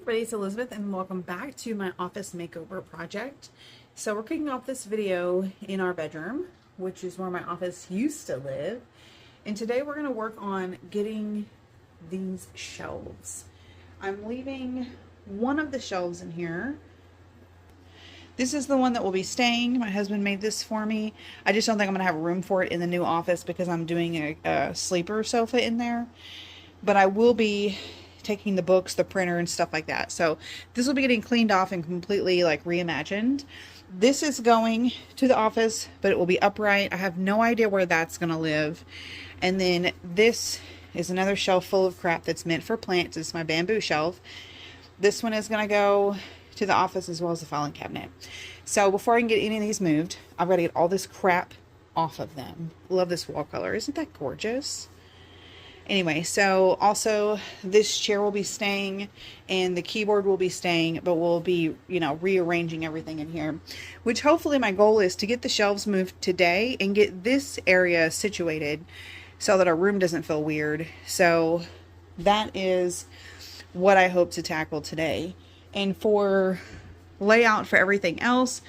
everybody, it's Elizabeth and welcome back to my office makeover project. So we're kicking off this video in our bedroom, which is where my office used to live. And today we're going to work on getting these shelves. I'm leaving one of the shelves in here. This is the one that will be staying. My husband made this for me. I just don't think I'm going to have room for it in the new office because I'm doing a sleeper sofa in there. But I will be taking the books, the printer, and stuff like that. So this will be getting cleaned off and completely like reimagined. This is going to the office, but it will be upright. I have no idea where that's going to live. And then this is another shelf full of crap that's meant for plants. It's my bamboo shelf. This one is going to go to the office as well as the filing cabinet. So before I can get any of these moved, I've got to get all this crap off of them. Love this wall color. Isn't that gorgeous? Anyway, so also this chair will be staying and the keyboard will be staying, but we'll be, rearranging everything in here, which hopefully my goal is to get the shelves moved today and get this area situated so that our room doesn't feel weird. So that is what I hope to tackle today. And for layout for everything else,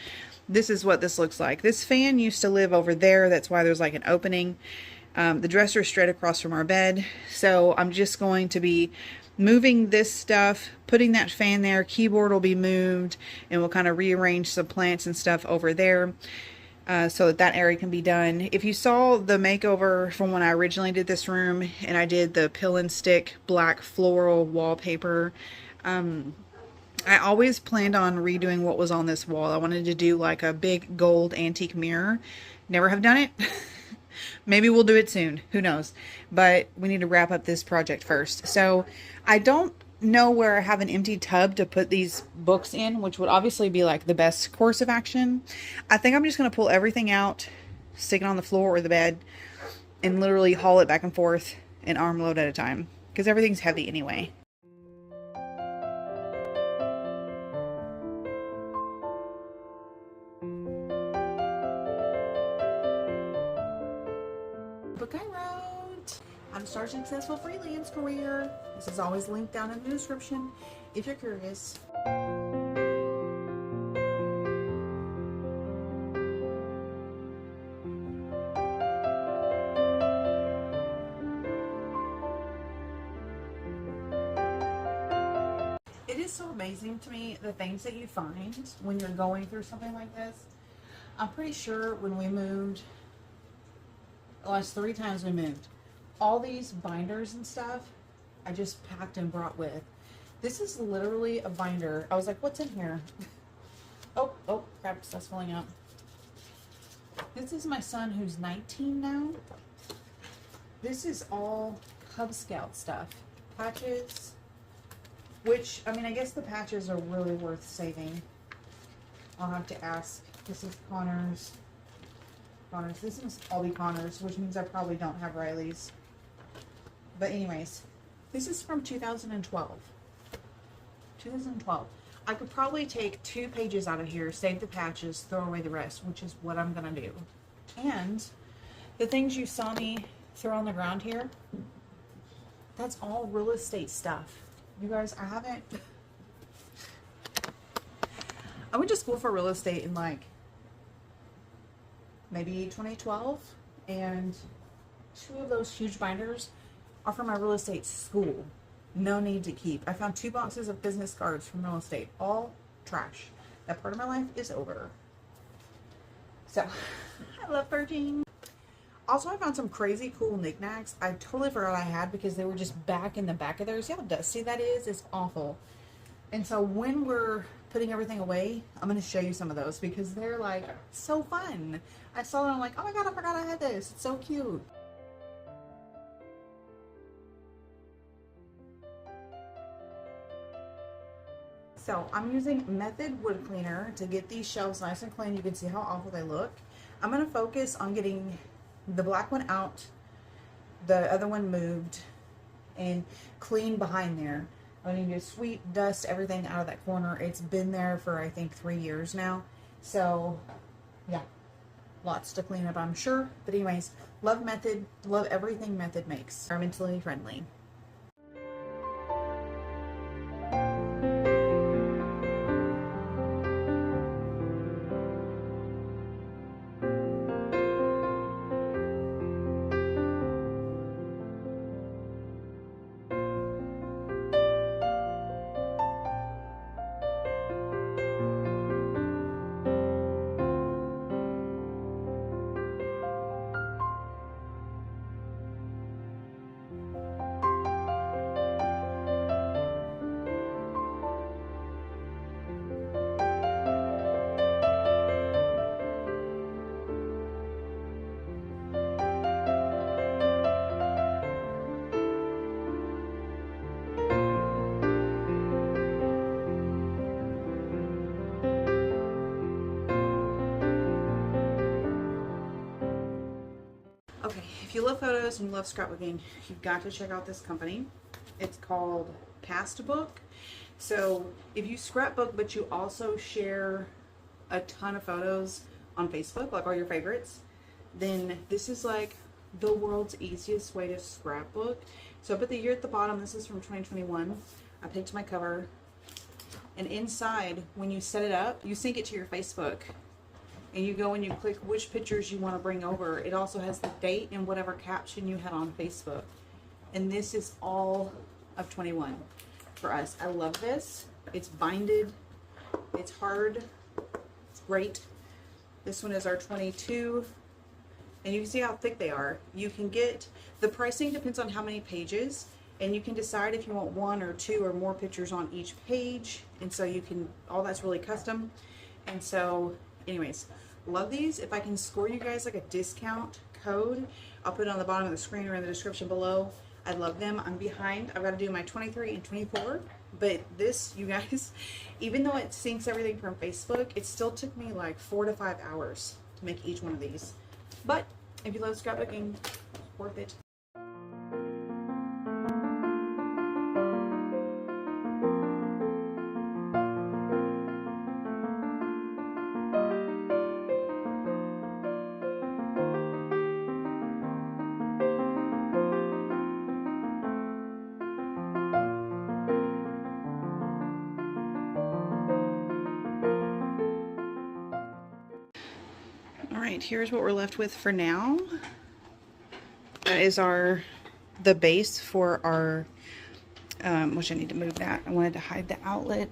this is what this looks like. This fan used to live over there. That's why there's like an opening. The dresser is straight across from our bed. So I'm just going to be moving this stuff, putting that fan there. Keyboard will be moved and we'll kind of rearrange some plants and stuff over there so that that area can be done. If you saw the makeover from when I originally did this room and I did the pill and stick black floral wallpaper, I always planned on redoing what was on this wall. I wanted to do like a big gold antique mirror. Never have done it. Maybe we'll do it soon. Who knows? But we need to wrap up this project first. So I don't know where I have an empty tub to put these books in, which would obviously be like the best course of action. I think I'm just going to pull everything out, stick it on the floor or the bed, and literally haul it back and forth an armload at a time because everything's heavy anyway. Book I wrote. I'm starting a successful freelance career. This is always linked down in the description if you're curious. It is so amazing to me the things that you find when you're going through something like this. I'm pretty sure when we moved, the last 3 times we moved, all these binders and stuff I just packed and brought with. This is literally a binder. I was like, what's in here? oh crap, stuff's falling out. This is my son who's 19 now. This is all Cub Scout stuff. Patches, which, I mean, I guess the patches are really worth saving. I'll have to ask. This is Connor's. This must all be Connor's, which means I probably don't have Riley's. But anyways, this is from 2012. 2012. I could probably take 2 pages out of here, save the patches, throw away the rest, which is what I'm going to do. And the things you saw me throw on the ground here, that's all real estate stuff. You guys, I went to school for real estate in like maybe 2012, and 2 of those huge binders are from my real estate school. No need to keep. I found 2 boxes of business cards from real estate, all trash. That part of my life is over. So I love purging. Also, I found some crazy cool knickknacks I totally forgot I had because they were just back in the back of there. See how dusty that is? It's awful. And so when we're putting everything away, I'm going to show you some of those because they're like so fun. I saw them, I'm like, oh my god, I forgot I had this. It's so cute. So I'm using Method Wood Cleaner to get these shelves nice and clean. You can see how awful they look. I'm going to focus on getting the black one out, the other one moved, and clean behind there. I need to sweep, dust everything out of that corner. It's been there for I think 3 years now. So yeah, lots to clean up, I'm sure. But anyways, love Method, love everything Method makes. Environmentally friendly. If you love photos and you love scrapbooking, you've got to check out this company. It's called PastBook. So if you scrapbook, but you also share a ton of photos on Facebook, like all your favorites, then this is like the world's easiest way to scrapbook. So I put the year at the bottom. This is from 2021. I picked my cover. And inside, when you set it up, you sync it to your Facebook. And you go and you click which pictures you want to bring over. It also has the date and whatever caption you had on Facebook. And this is all of 21 for us. I love this. It's binded. It's hard. It's great. This one is our 22. And you can see how thick they are. You can get, the pricing depends on how many pages. And you can decide if you want 1 or 2 or more pictures on each page. And so you can, all that's really custom. And so, anyways, love these. If I can score you guys like a discount code, I'll put it on the bottom of the screen or in the description below. I love them. I'm behind. I've got to do my 23 and 24. But this, you guys, even though it syncs everything from Facebook, it still took me like 4 to 5 hours to make each one of these. But if you love scrapbooking, worth it. Alright, here's what we're left with for now. That is the base for our, which I need to move that. I wanted to hide the outlet.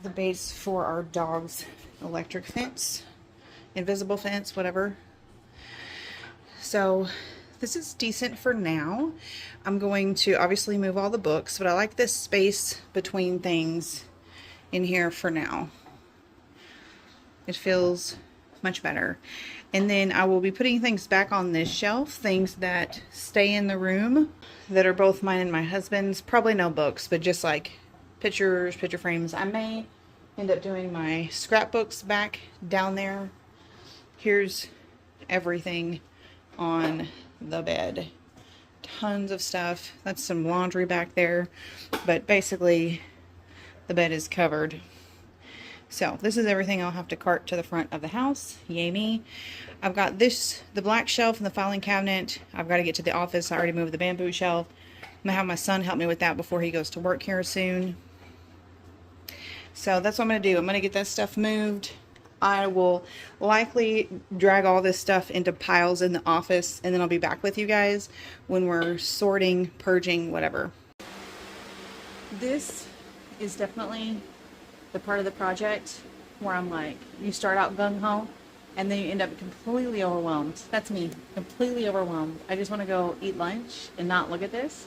The base for our dog's electric fence, invisible fence, whatever. So this is decent for now. I'm going to obviously move all the books, but I like this space between things in here for now. It feels much better. And then I will be putting things back on this shelf, things that stay in the room that are both mine and my husband's. Probably no books, but just like pictures, picture frames. I may end up doing my scrapbooks back down there. Here's everything on the bed. Tons of stuff. That's some laundry back there. But basically, the bed is covered. So this is everything I'll have to cart to the front of the house. Yay me. I've got this, the black shelf and the filing cabinet. I've got to get to the office. I already moved the bamboo shelf. I'm going to have my son help me with that before he goes to work here soon. So that's what I'm going to do. I'm going to get that stuff moved. I will likely drag all this stuff into piles in the office, and then I'll be back with you guys when we're sorting, purging, whatever. This is definitely the part of the project where I'm like, you start out gung-ho and then you end up completely overwhelmed. That's me, completely overwhelmed. I just want to go eat lunch and not look at this.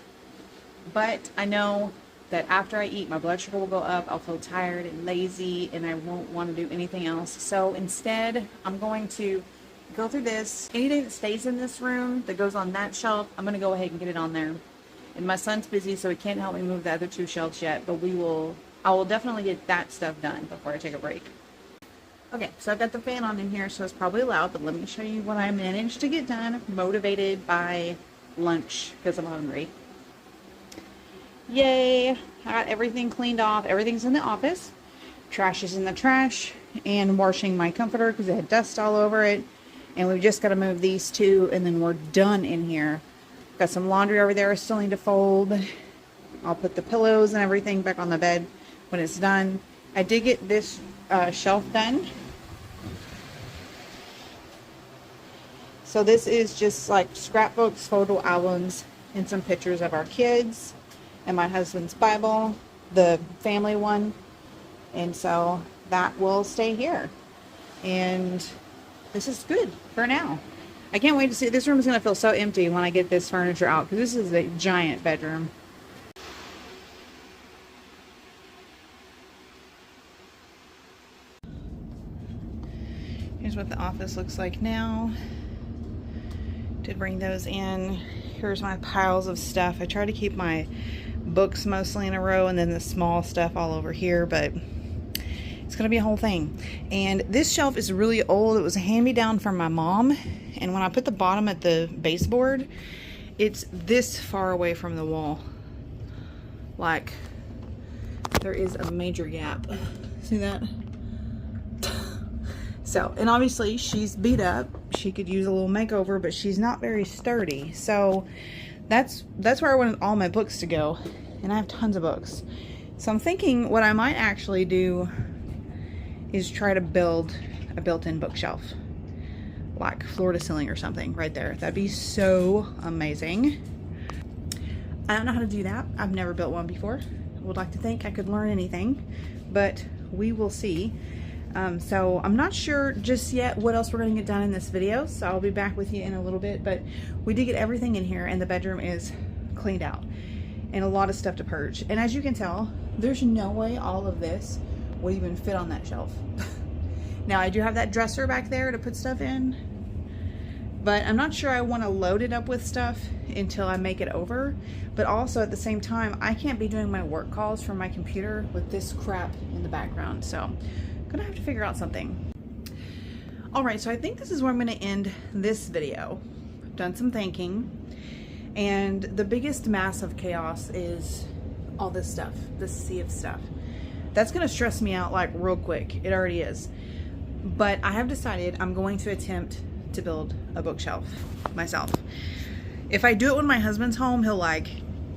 But I know that after I eat, my blood sugar will go up, I'll feel tired and lazy, and I won't want to do anything else. So instead, I'm going to go through this. Anything that stays in this room that goes on that shelf, I'm going to go ahead and get it on there. And my son's busy, so he can't help me move the other 2 shelves yet, but I will definitely get that stuff done before I take a break. Okay, so I've got the fan on in here, so it's probably loud, but let me show you what I managed to get done, motivated by lunch, because I'm hungry. Yay! I got everything cleaned off. Everything's in the office. Trash is in the trash, and washing my comforter because it had dust all over it. And we've just got to move these 2, and then we're done in here. Got some laundry over there I still need to fold. I'll put the pillows and everything back on the bed when it's done. I did get this shelf done. So this is just like scrapbooks, photo albums, and some pictures of our kids and my husband's Bible, the family one. And so that will stay here. And this is good for now. I can't wait to see. This room is going to feel so empty when I get this furniture out, because this is a giant bedroom. Here's what the office looks like now. Did bring those in. Here's my piles of stuff. I try to keep my books mostly in a row and then the small stuff all over here, but it's It's gonna be a whole thing. And this shelf is really old. It was a hand-me-down from my mom. And when I put the bottom at the baseboard, it's this far away from the wall. Like, there is a major gap. See that? So, and obviously she's beat up. She could use a little makeover, but she's not very sturdy. So that's where I wanted all my books to go. And I have tons of books. So I'm thinking what I might actually do is try to build a built-in bookshelf. Like floor to ceiling or something right there. That'd be so amazing. I don't know how to do that. I've never built one before. I would like to think I could learn anything, but we will see. So I'm not sure just yet what else we're going to get done in this video, so I'll be back with you in a little bit, but we did get everything in here and the bedroom is cleaned out and a lot of stuff to purge. And as you can tell, there's no way all of this would even fit on that shelf. Now I do have that dresser back there to put stuff in, but I'm not sure I want to load it up with stuff until I make it over. But also at the same time, I can't be doing my work calls from my computer with this crap in the background. So I'm gonna have to figure out something. All right, so I think this is where I'm gonna end this video. I've done some thinking, and the biggest mass of chaos is all this stuff, this sea of stuff. That's gonna stress me out like real quick. It already is. But I have decided I'm going to attempt to build a bookshelf myself. If I do it when my husband's home, he'll like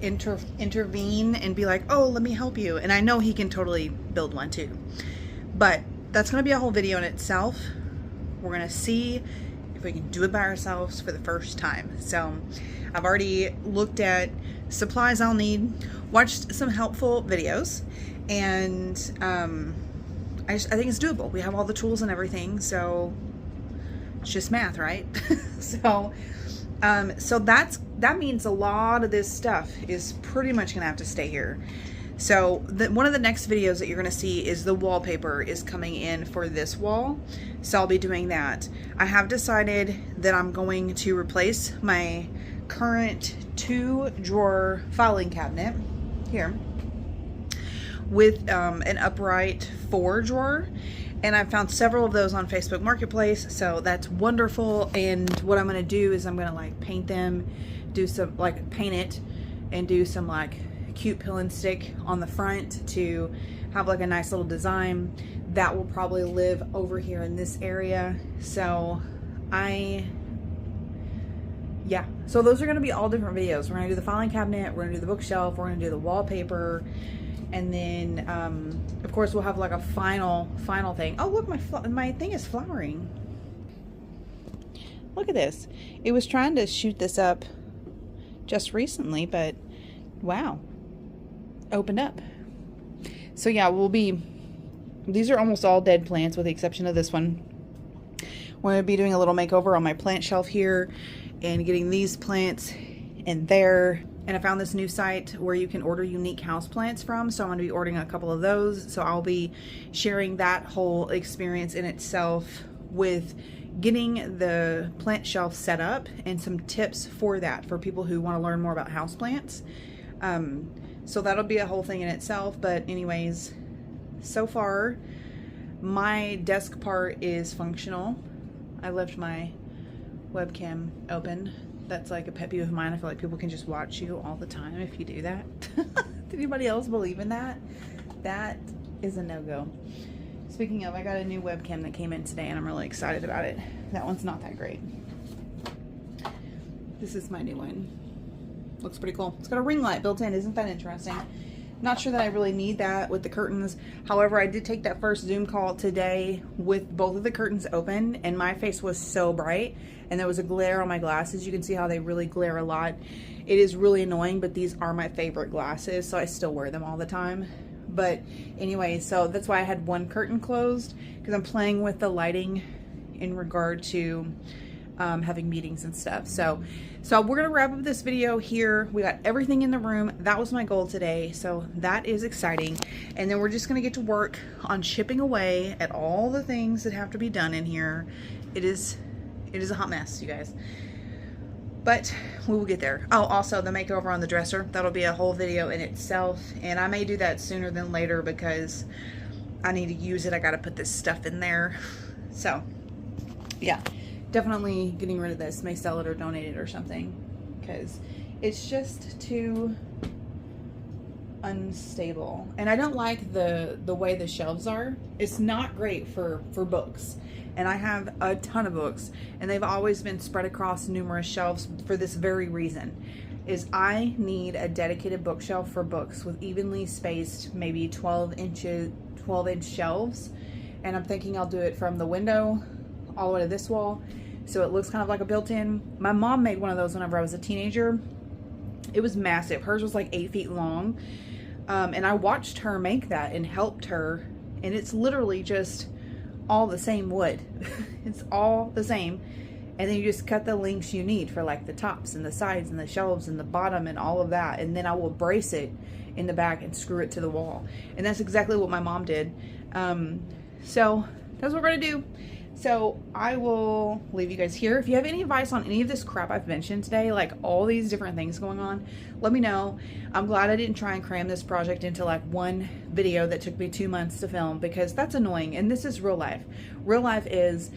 intervene and be like, oh, let me help you. And I know he can totally build one too. But that's gonna be a whole video in itself. We're gonna see if we can do it by ourselves for the first time. So I've already looked at supplies I'll need, watched some helpful videos, and I think it's doable. We have all the tools and everything, so it's just math, right? So that means a lot of this stuff is pretty much gonna have to stay here. So one of the next videos that you're gonna see is the wallpaper is coming in for this wall. So I'll be doing that. I have decided that I'm going to replace my current 2-drawer filing cabinet here with an upright 4-drawer. And I've found several of those on Facebook Marketplace, so that's wonderful. And what I'm gonna do is I'm gonna like paint them, do some like paint it and do some like cute pill and stick on the front to have like a nice little design that will probably live over here in this area. So yeah, so those are going to be all different videos. We're going to do the filing cabinet, we're going to do the bookshelf, we're going to do the wallpaper, and then of course we'll have like a final thing. Oh look, my thing is flowering. Look at this. It was trying to shoot this up just recently, but wow, opened up. So yeah, these are almost all dead plants with the exception of this one. We're going to be doing a little makeover on my plant shelf here and getting these plants in there. And I found this new site where you can order unique houseplants from, so I'm going to be ordering a couple of those. So I'll be sharing that whole experience in itself with getting the plant shelf set up and some tips for that for people who want to learn more about houseplants. So that'll be a whole thing in itself. But anyways, so far my desk part is functional. I left my webcam open. That's like a pet peeve of mine. I feel like people can just watch you all the time if you do that. Did anybody else believe in that? That is a no-go. Speaking of, I got a new webcam that came in today and I'm really excited about it. That one's not that great. This is my new one. Looks pretty cool. It's got a ring light built in. Isn't that interesting? Not sure that I really need that with the curtains. However, I did take that first Zoom call today with both of the curtains open and my face was so bright and there was a glare on my glasses. You can see how they really glare a lot. It is really annoying, but these are my favorite glasses, so I still wear them all the time. But anyway, so that's why I had one curtain closed, because I'm playing with the lighting in regard to having meetings and stuff. So we're gonna wrap up this video here. We got everything in the room. That was my goal today, so that is exciting. And then we're just gonna get to work on chipping away at all the things that have to be done in here. It is a hot mess, you guys, but we will get there. Oh, also the makeover on the dresser, that'll be a whole video in itself, and I may do that sooner than later because I need to use it. I got to put this stuff in there. So yeah, definitely getting rid of this. May sell it or donate it or something, because it's just too unstable. And I don't like the way the shelves are. It's not great for books. And I have a ton of books, and they've always been spread across numerous shelves for this very reason, is I need a dedicated bookshelf for books with evenly spaced, maybe 12-inch shelves. And I'm thinking I'll do it from the window all the way to this wall, so it looks kind of like a built-in. My mom made one of those whenever I was a teenager. It was massive. Hers was like 8 feet long. And I watched her make that and helped her, and it's literally just all the same wood. It's all the same. And then you just cut the lengths you need for like the tops and the sides and the shelves and the bottom and all of that. And then I will brace it in the back and screw it to the wall. And that's exactly what my mom did. So that's what we're gonna do. So I will leave you guys here. If you have any advice on any of this crap I've mentioned today, like all these different things going on, let me know. I'm glad I didn't try and cram this project into like one video that took me 2 months to film, because that's annoying. And this is real life. Real life is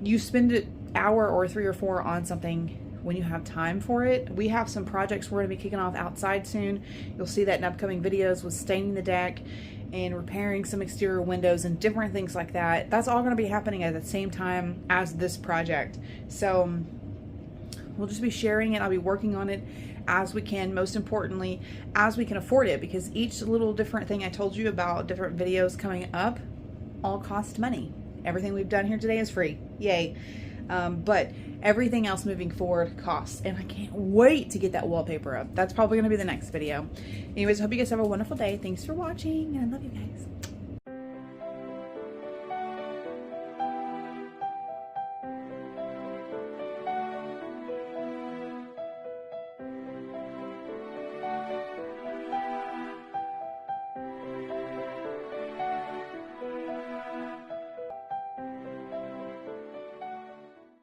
you spend an hour or 3 or 4 on something when you have time for it. We have some projects we're going to be kicking off outside soon. You'll see that in upcoming videos with staining the deck and repairing some exterior windows and different things like that. That's all going to be happening at the same time as this project. So we'll just be sharing it. I'll be working on it as we can, most importantly, as we can afford it, because each little different thing I told you about, different videos coming up, all cost money. Everything we've done here today is free. Yay. But everything else moving forward costs, and I can't wait to get that wallpaper up. That's probably going to be the next video. Anyways, I hope you guys have a wonderful day. Thanks for watching, and I love you guys.